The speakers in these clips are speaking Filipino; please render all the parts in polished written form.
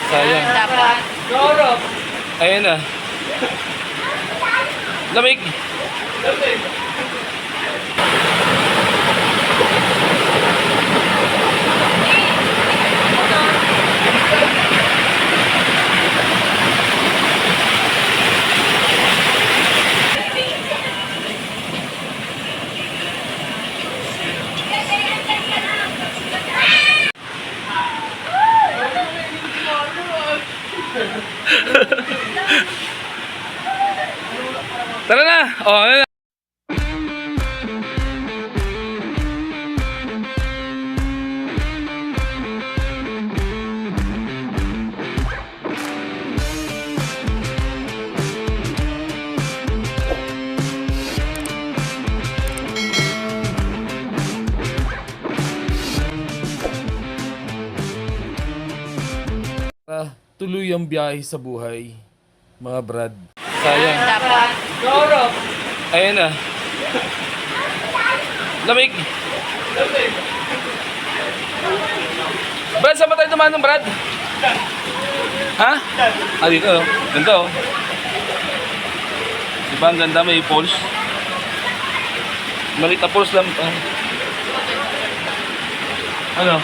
Sayang. Dapat. Ayan na. Lamig. Tara na! Oh, ano na? Tuloy ang biyahe sa buhay, mga brad. Sayang. Dapat. Ayan na. Lamig. Brad, saan ba tayo tumanong, Brad? Ha? Ah, dito. Ganda, oh. Diba ang ganda? May falls. Maliit na falls lang. Ano?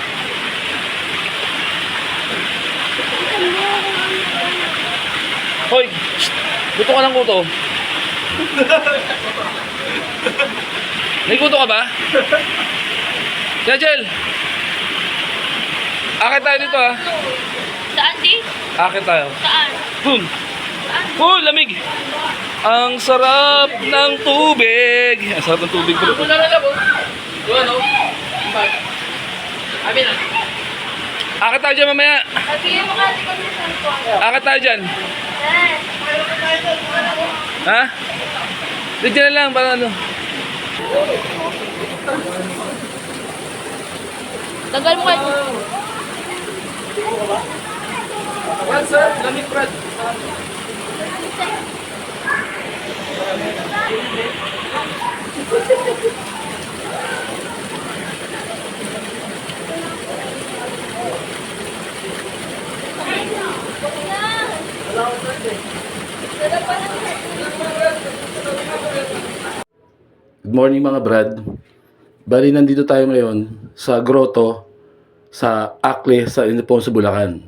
Hoy! Guto ka ng kuto. May kuto ka ba? Jajel! Akit tayo dito, ha? Saan, di? Akit tayo. Saan? Boom! Oh, lamig! Ang sarap ng tubig! Ang sarap ng tubig, bro. Akit tayo dyan mamaya. Sabihin mo kasi kami sa ko. Akit tayo dyan. Ha? Dito na lang, para ano. Tagal mo kayo. Brad, sir. Lamig, Brad. Good morning, mga brad. Bali, nandito tayo ngayon sa grotto sa Akle sa Ildefonso, Bulacan.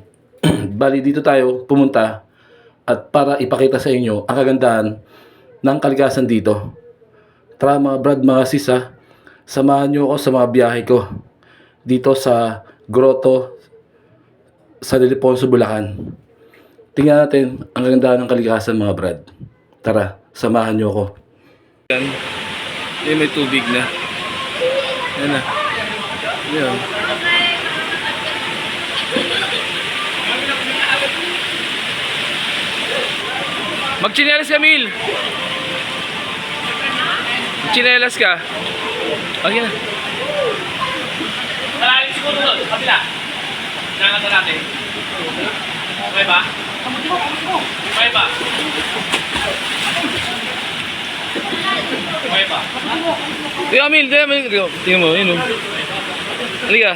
Bali, dito tayo pumunta at para ipakita sa inyo ang kagandahan ng kalikasan dito. Tara, mga brad, mga sis, ha, samahan nyo ako sa mga biyahe ko dito sa grotto sa Ildefonso, Bulacan. Tingnan natin ang kagandahan ng kalikasan, mga brad. Tara, samahan nyo ako. May tubig na. Yan na. Yan. Magchinelas ka, Mil. Magchinelas ka. Okay na. Malalim siguro doon, kabila. Nakakata natin. Okay ba? Okay ba? Okay ba? Tingnan, Mil. Tingnan mo. Yun, oh. Halika.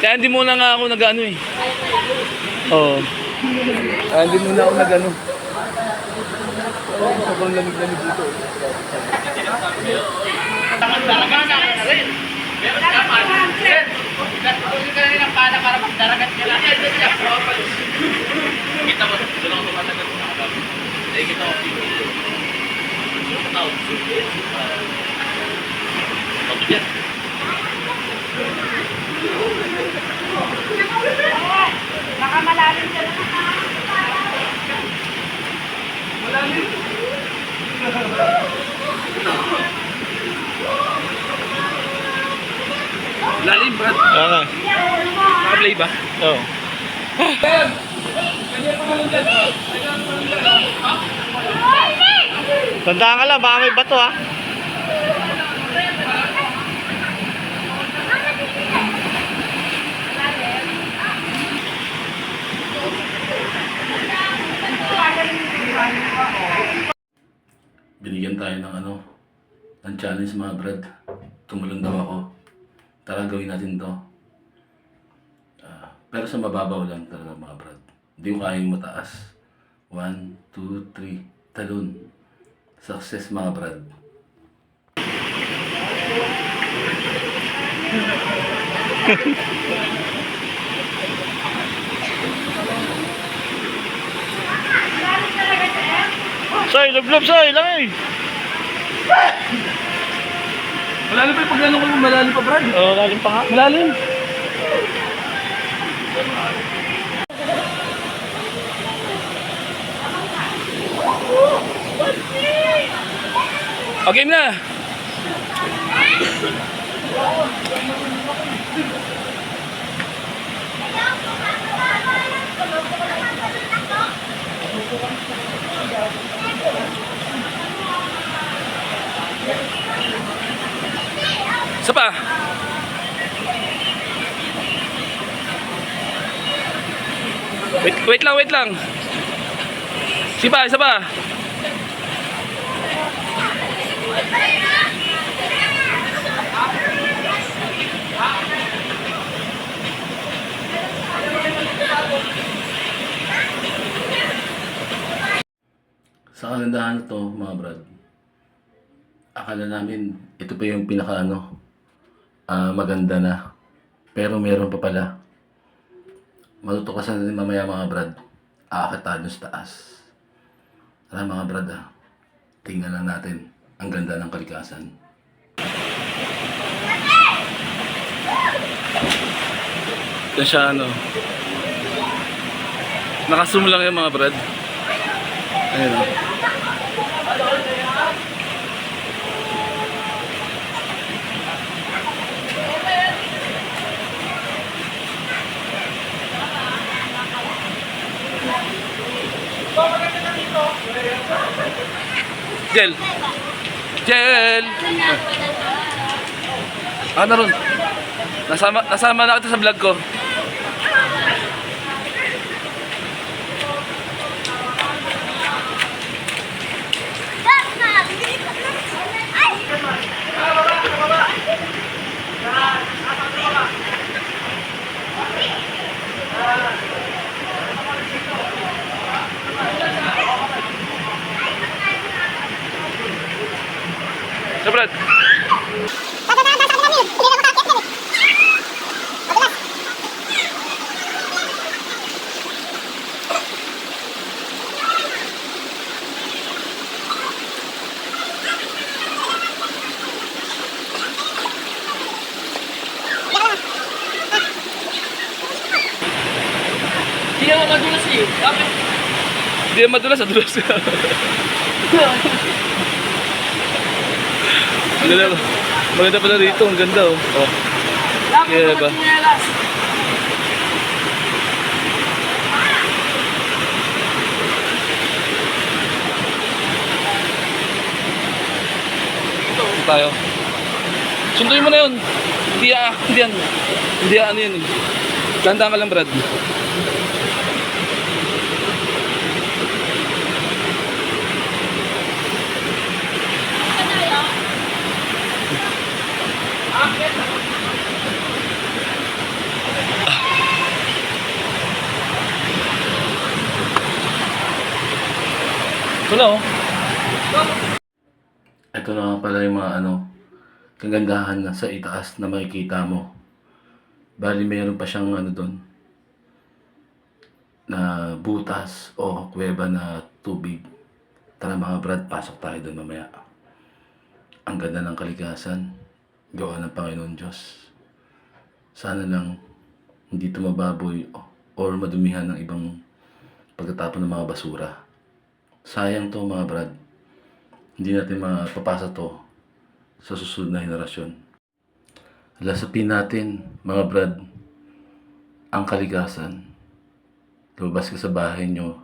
Kaya hindi muna nga ako nag-ano eh. Oo. Kaya hindi muna ako nag-ano. Sobrang lamig-lamig dito. Daragat ka na rin. Meron ka pa. Gatuloy ka na rin ang pana para magdaragat ka na. Kita mo, doon ako tumatagat sa mga bago. Dahil kita ko dito. Pagod yan. Baka malalim ka na. Malalim. Lalim, Brad. Oo. Naka-play ba? Oo. Tandaan ka lang, baka may bato ha. ng ng challenge mga brad. Tumulong daw ako. Tara gawin natin to. Pero sa mababaw lang talaga mga brad. Hindi ko kayang mataas. 1, 2, 3, talon. Success mga brad. Soy, lublob soy, laki. Malalim pa yung paglalong ko, malalim pa brad. Oh, lalim pa nga. Malalim. Okay na. Isa pa. Wait lang, wait lang. Isa pa. Sa kagandahan to mga brad, akala namin ito pa yung pinaka maganda na. Pero meron pa pala. Matutukasan natin mamaya mga brad. Aakit tayo sa taas. Tara mga brad tingnan lang natin ang ganda ng kalikasan. Ito siya nakasum lang yung mga brad. Ayun Jel! Ron? Nasama na kita sa vlog ko. So Brad, Hindi naman madulas eh. Bakit? hindi yan madulas. Maganda pala rito, ang ganda oh. Bakit Kaya naman ba? sinelas? Ito tayo. Sunduin mo na yun. Hindi ano yun. Tanda ka lang Brad. Ito na oh. Ito na nga pala yung mga kagandahan na sa itaas na makikita mo. Bali mayroon pa siyang doon na butas o kuweba na tubig. Tara mga brad, pasok tayo doon mamaya. Ang ganda ng kalikasan, gawa ng Panginoon Diyos. Sana lang hindi ito mababoy or madumihan ng ibang pagtatapon ng mga basura. Sayang to mga brad. Hindi natin mapapasa to sa susunod na henerasyon. Lasapin natin mga brad ang kalikasan. Lumabas ka sa bahay nyo.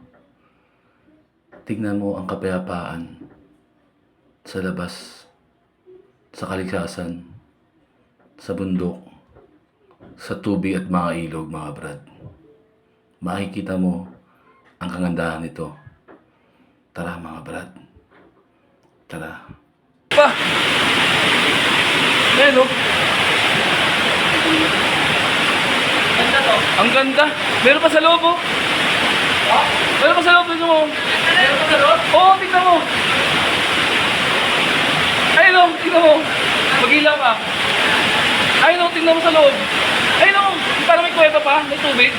Tignan mo ang kapayapaan sa labas, sa kalikasan, sa bundok, sa tubig at mga ilog mga brad. Makikita mo ang kagandahan nito. Tara mga brad. Tara. pa. Ayan, oh. Ganda to. Ang ganda. Meron pa sa loob, oh. Meron pa sa loob, tingnan mo. Meron pa sa loob? Oo, tingnan mo. Ayun, oh, tingnan mo. Mag-ilaw ka. Ayun, oh, tingnan mo sa loob. Ayun, oh, parang may kuweba pa, may tubig.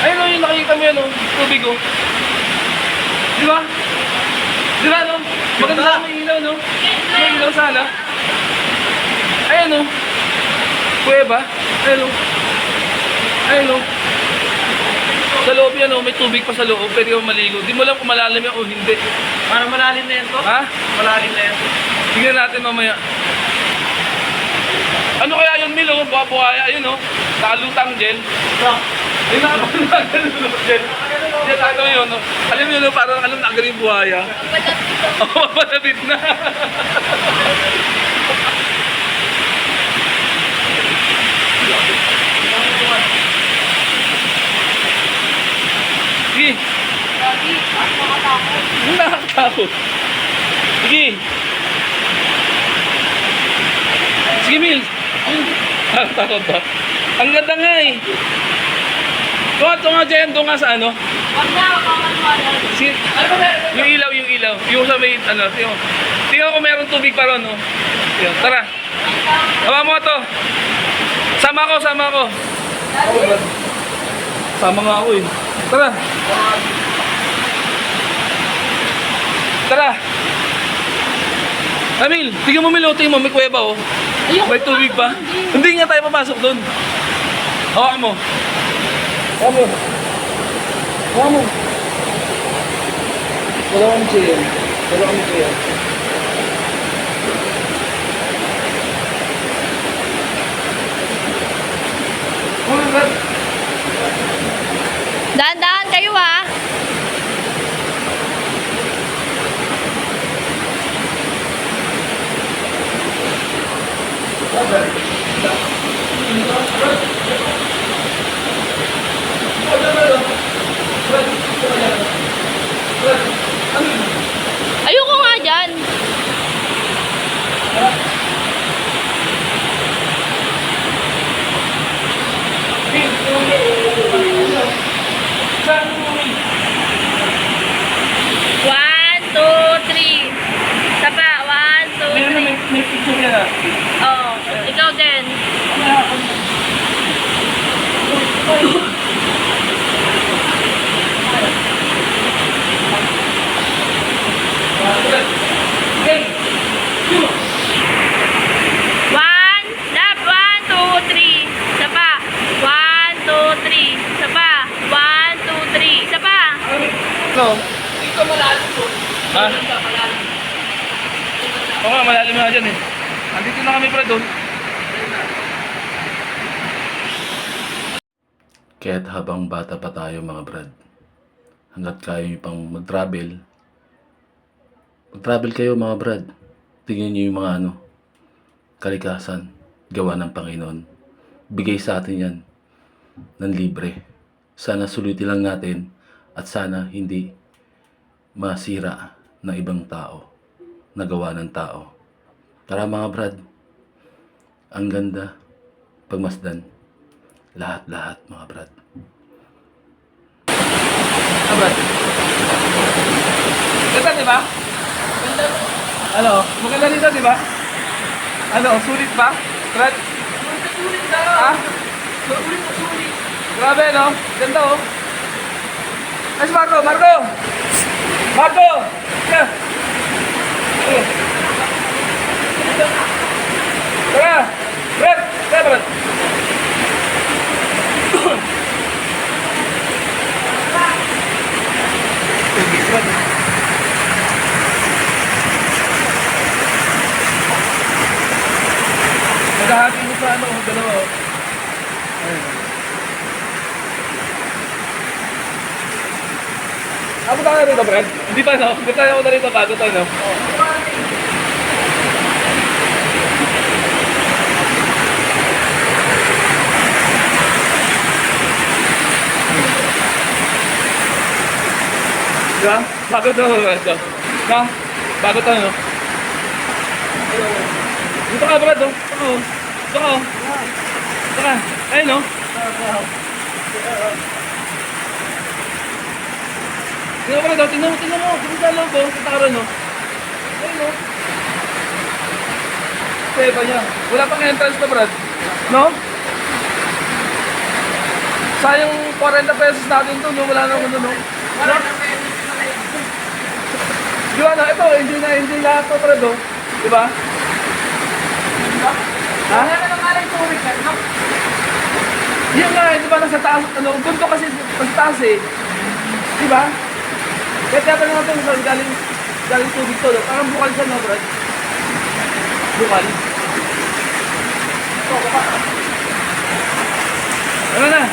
Ayun, oh, yung nakikita mo yan, oh, tubig, oh. Di ba? Di ba, no? Maganda sana may ilaw, no? May ilaw sana. Ayun, oh. Kuweba. Ayun, oh. Ayun, oh. Sa loob yan, oh, may tubig pa sa loob, pwede kang maligo. Di mo lang kung malalim yan o hindi. Parang malalim na yan to. Ha? Malalim na yan. Tingnan natin mamaya. Ano kaya yun, Milo? Buha-buhaya, ayun, oh. Nakalutang gel. Ayun, nakalutang gel. Yan, ano yun, oh. Alam mo yun, oh, parang alam nakagaling buhaya. Oo, mapadabit na. Sige. Ang nakakatakot. Sige. Sige, Mil. Nakakatakot ba? Ang ganda nga eh. Ito nga dyan, doon nga sa ano. Wag na, mamanualan. Sige. Ano ba meron? Yung ilaw, yung ilaw. Yung sa may, ano, tingnan ko meron tubig pa ron, no? Yun, tara. Hawa mo to. Sama ko, sama ko. Sama nga ako eh. Tara. Tara. Amil, tingnan mo Mil, tingnan mo, may kuweba oh. May tubig pa. Hindi nga tayo papasok doon. Hawakan mo. Hawakan mo. Hawakan mo. Wala kang chair. Wala kang chair. Dahan-dahan kayo ah. Ayoko nga dyan. One, two, three. Sapa, one, two, three. May picture yan ah. Oh, ikaw din. One, lap, one, two, three. Sapa. One, two, three. Sapa. One, two, three. Sapa. No. Dito malalim to. Ha? Dito malalim. Oo nga, malalim nga dyan eh. Andito na kami pala doon. Kaya't habang bata pa tayo mga brad, hanggat kaya nyo pang mag-travel kayo mga brad. Tingnan nyo yung mga kalikasan, gawa ng Panginoon. Bigay sa atin yan ng libre. Sana sulitin lang natin at sana hindi masira ng ibang tao, na gawa ng tao. Tara mga brad, ang ganda pagmasdan. Lahat-lahat mga brad. Brad. Ganda diba? Ganda. Ano? Maganda dito diba? Ano? Sulit ba? Brad? Sulit na. Ha? Sulit na sulit. Grabe no? Ganda oh. Ay si Marco! Marco! Marco! Yeah. Tara! Brad! Tara Brad! Naghahati mo sa dalawa oh. Ayun. Ako tayo na rito, Brad? Hindi pa, no? Hindi tayo na rito bago tayo, no? Diba? Bago to, Brad. No? Bago to, no? Dito ka, Brad, oh. Dito ka, oh. Dito ka. Ayun, oh. Dito ka, Brad, oh. Tingnan mo. Dito sa loob, oh. Kita ka rin, oh. Ayun, oh. Seba niya. Wala pang entrance na, Brad. No? Sayang 40 pesos natin to, no? Wala naman, no? Wala na pesos na lang. Di ba, no? Ito, enjoy lahat to, Brad, oh. Di ba? Ha? Wala na naman tubig ka, no? Yun nga, di ba, nasa taas, ano, bunto kasi sa taas, eh. Di ba? Kaya pa naman ito, galing tubig to, no? Parang bukal siya, no, Brad? Bukal. Ito, bukal. Ano na?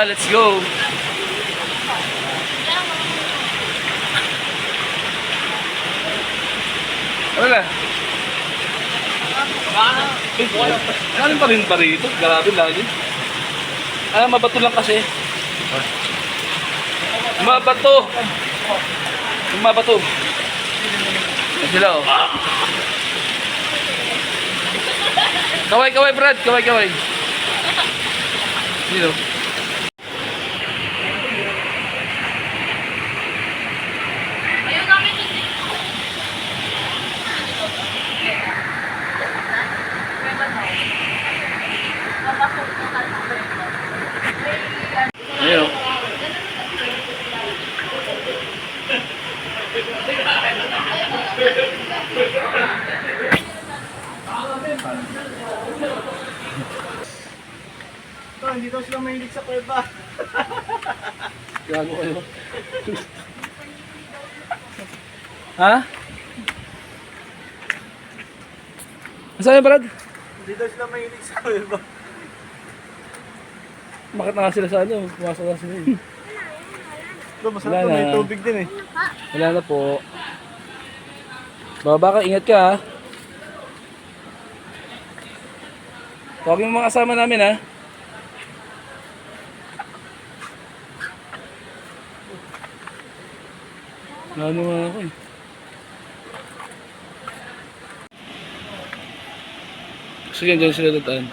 Let's go. Ano na? Galing pa rin pa rito. Grabe lagi. Mabato lang kasi. Mabato. Ayan sila, oh. Kaway, Brad. Kaway. Dito. Ayun namin yun. Ayun, oh. Hindi daw sila mahilig sa kuweba. Gago kayo. Ha? Saan yun, Brad? Hindi daw sila mahilig sa kuweba. Bakit na nga sila sa ano? Pumasok na sila eh. Masarap Wala to, may na. tubig din eh. Wala na po. Baba ka, ingat ka ha. Tawagin mo mga kasama namin ha. Ano nga ako eh. Sige, dyan sila tataan.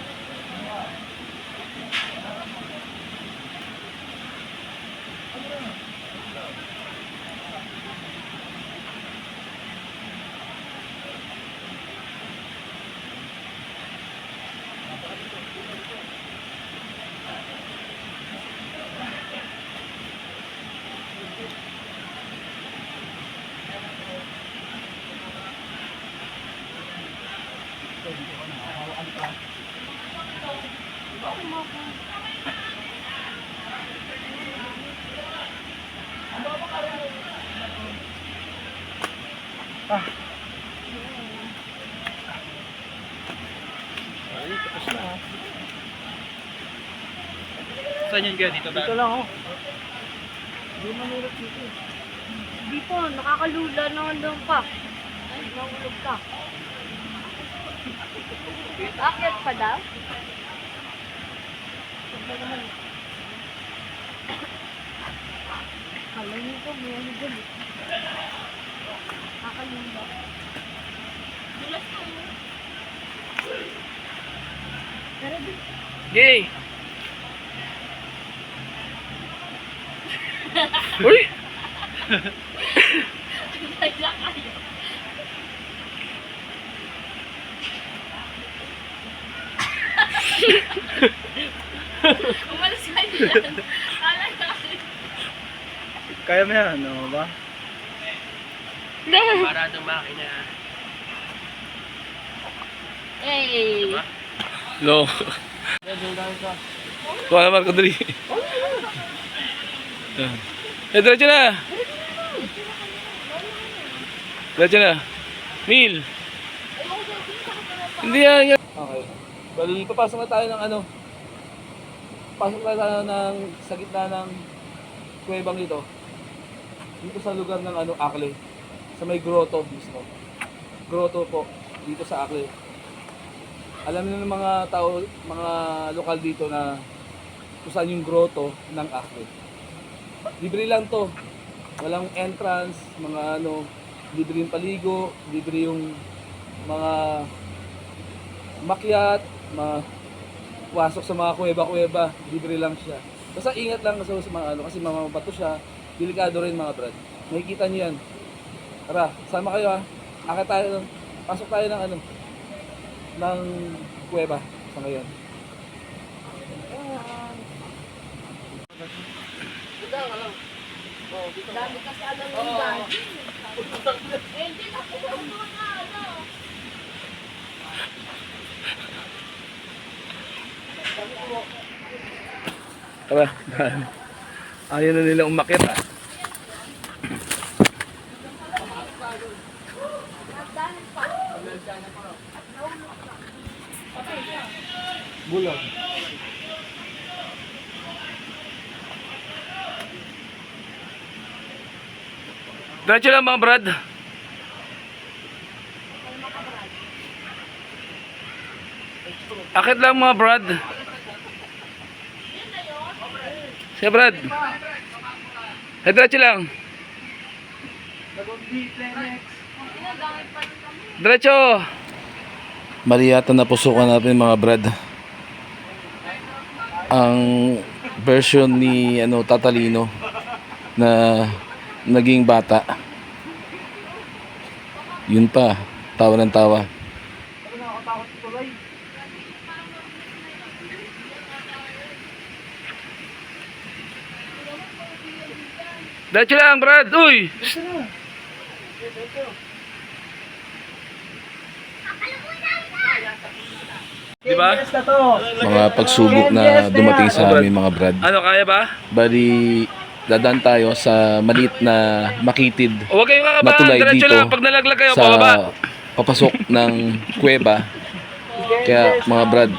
Saan yun kaya? Dito ba? Dito lang oh. Hindi po, nakakalula naman doon pa. Ay, nahulog ka. Akyat pa daw? Alam niyo po, may ano dyan eh. Nakakalula. Dulas na mo. Pero di. Yay! Uy! Ay, na kayo. Umalis ka dyan. Kala ka. Kaya mo yan, ano ba? Paradong makina. Hey! No. Kuha naman ko dali. Diretso na. Diretso na. Mil. Hindi yan. Okay. Bali, papasok na tayo ng ano. Pasok na tayo ng sa gitna ng kuwebang dito. Dito sa lugar ng ano, Akle. Sa may grotto mismo. Grotto po. Dito sa Akle. Alam niyo ng mga tao, mga lokal dito na kung saan yung grotto ng Akre. Libre lang to. Walang entrance, mga ano, libre yung paligo, libre yung mga makyat, pasok sa mga kuweba-kuweba, libre lang siya. Basta ingat lang sa mga ano, kasi mamabato siya, delikado rin mga brad. Makikita niyo yan. Tara, sama kayo ha. Akit tayo, pasok tayo ng ano, ng kuweba sa ngayon. Dami kasi alam mo yung dati. Eh, hindi na po na ano. Tara, ayaw na nila umakit ha. Bulag. Diretso lang mga brad. Akit lang mga brad. Siya brad. Diretso lang. Diretso. Mali yata napusukan natin mga brad. Ang version ni Tatalino na naging bata. Yun pa, tawa ng tawa. Diretso lang, Brad. Uy! Di ba? Yes na to. Mga pagsubok na dumating sa amin mga Brad. Ano, kaya ba? Bali, dadaan tayo sa maliit na makitid Huwag kayong na kakabahan. tulay Diretso dito lang. Pag nalaglag kayo, sa pababa. papasok ng kuweba. Kaya mga Brad,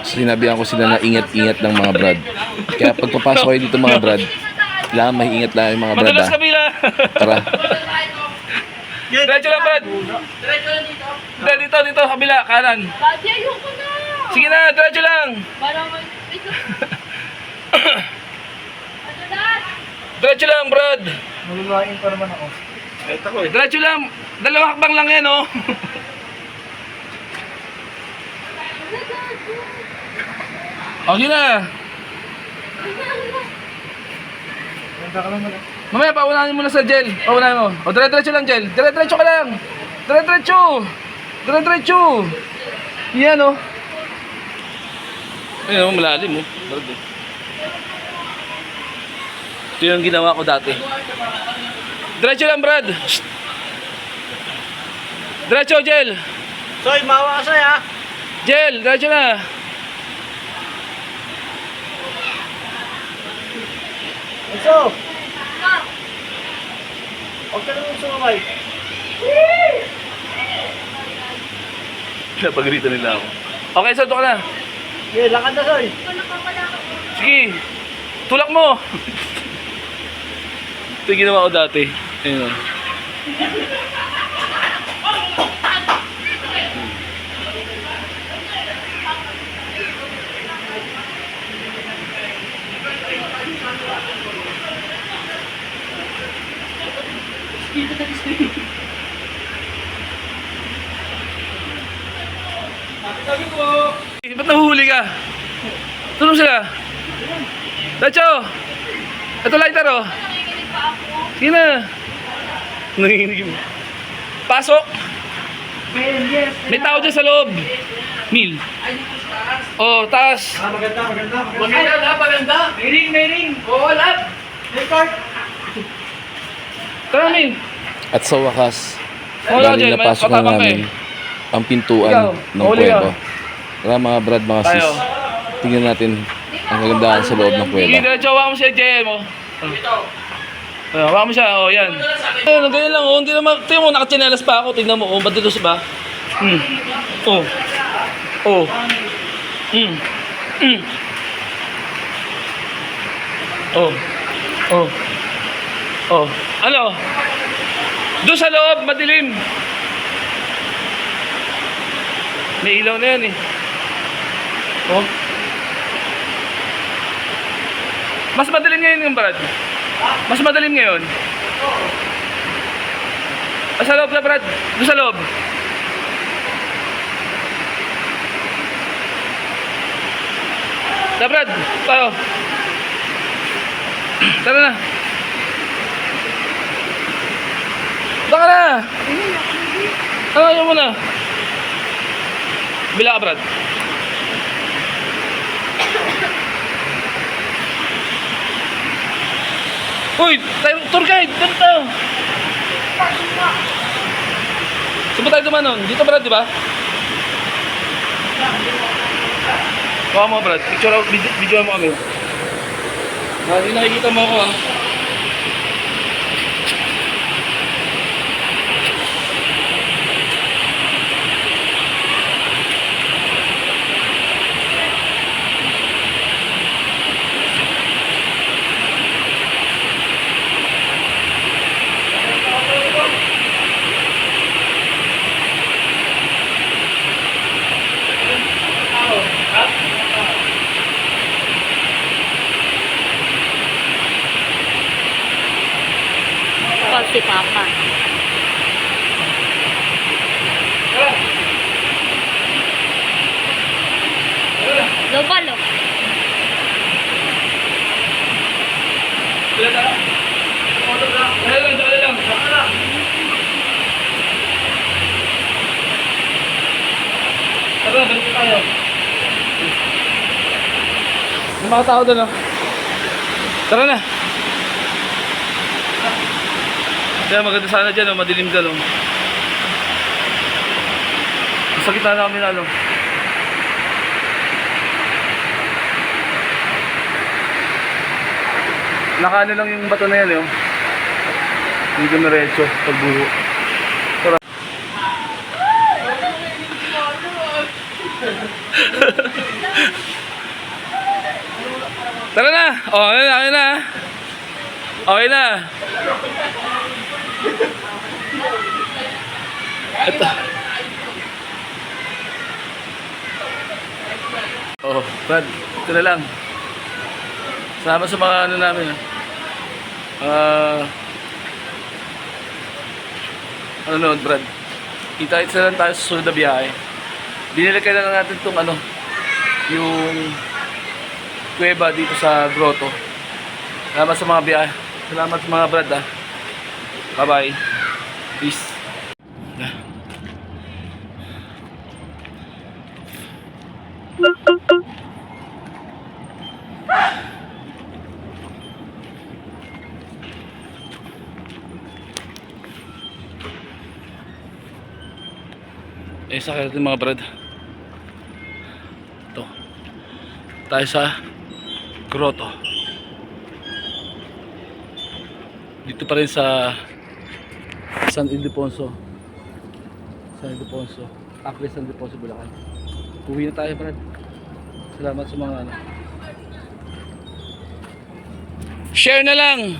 sinabihan ko sila na ingat-ingat ng mga Brad. Kaya pag papasok kayo dito mga Brad, kailangan mahingat lang yung mga Brad. Madalas Ha? kabila. Tara. Diretso lang, Brad. Diretso lang dito. Dito, kabila, kanan. Daddy, ayoko na. Sige na, diretso lang. Parang ito. Ano na? Diretso lang, Brad. Malulain pa naman ako. Diretso lang. Dalawang hakbang lang yan, oh. Okay na. Ganda ka lang wala. Mamaya, paunahin mo na sa gel. Paunahin mo. O, dire-diretso lang, gel. Dire-diretso ka lang. Dire-diretso. Dire-diretso. Yan, oh. Ayun, malalim, oh. Ito yung ginawa ko dati. Diretso lang, Brad. Shh. Diretso, gel. Soy, mawa ka soy ha. Gel, diretso na. Enzo! Huwag ka naman sumabay. Napagrito nila ako. Okay, so ito ka na. Okay, lakad na soy. Sige. Tulak mo. Ito yung ginawa ko dati. Ayun, oh. Ba't nahuhuli ka? Tulong sila. Dacho! Ito lighter, oh. Sige na. Nanginginig mo. Pasok! May tao dyan sa loob. Mil. Oh, taas. Maganda. Maganda, maganda. May ring. Oo, lahat. Record. Tara, Mil. At sa wakas, Wala bali dyan, napasok na matapang namin ang pintuan Ikaw, ng huli ka. kuweba. Tara mga Brad, mga sis. Tayo. Tingnan natin ang kagandahan sa loob ng Sige, kuweba. diretso, hawakan mo siya, JM, oh. Hawakan mo siya, oh, yan. Ayun, ganyan lang, oh. Hindi naman, tingnan mo, nakatsinelas pa ako. Tingnan mo, oh, ba't dito ba? Oh. Oh. Oh. Oh. Oh. Ano? Doon sa loob, madilim. May ilaw na yan, eh. Oh. Mas madilim ngayon yung Brad. Mas madilim ngayon. Sa loob na Brad. Doon sa loob. Da Brad, tayo. Tara na. Baka na. Ayaw mo na. Bila ka Brad. Uy, tayo, tour guide, dito tayo. Saan ba tayo dumanon? Dito Brad, di ba? Baka mo Brad, picture out, video mo kami. Hindi nakikita mo ako ah. Si Papa. Lobalo. Bila tayo. Dali lang. Tara, balik tayo. May mga tao doon, oh. Tara na. Kaya maganda sana dyan, oh. Madilim dyan, oh. Sa gitna na kami lalo. Nakaano lang yung bato na yan, oh. Hindi ko narecho pagburo. Tara. Tara na! Oh, ayun na. Okay na. Ito. Oh, Brad, ito na lang. Sama sa mga ano namin. Ano, Brad? Kita-kita na lang tayo sa susunod na biyahe. Binili ka na natin itong ano, yung kuweba dito sa grotto. Salamat sa mga biyahe. Salamat sa mga Brad, ah. Bye-bye. Peace. Sakit natin mga Brad. Ito. Tayo sa grotto. Dito pa rin sa San Ildefonso. Acre San Ildefonso, Bulacan. Uwi na tayo, Brad. Salamat sa mga ano. Share na lang.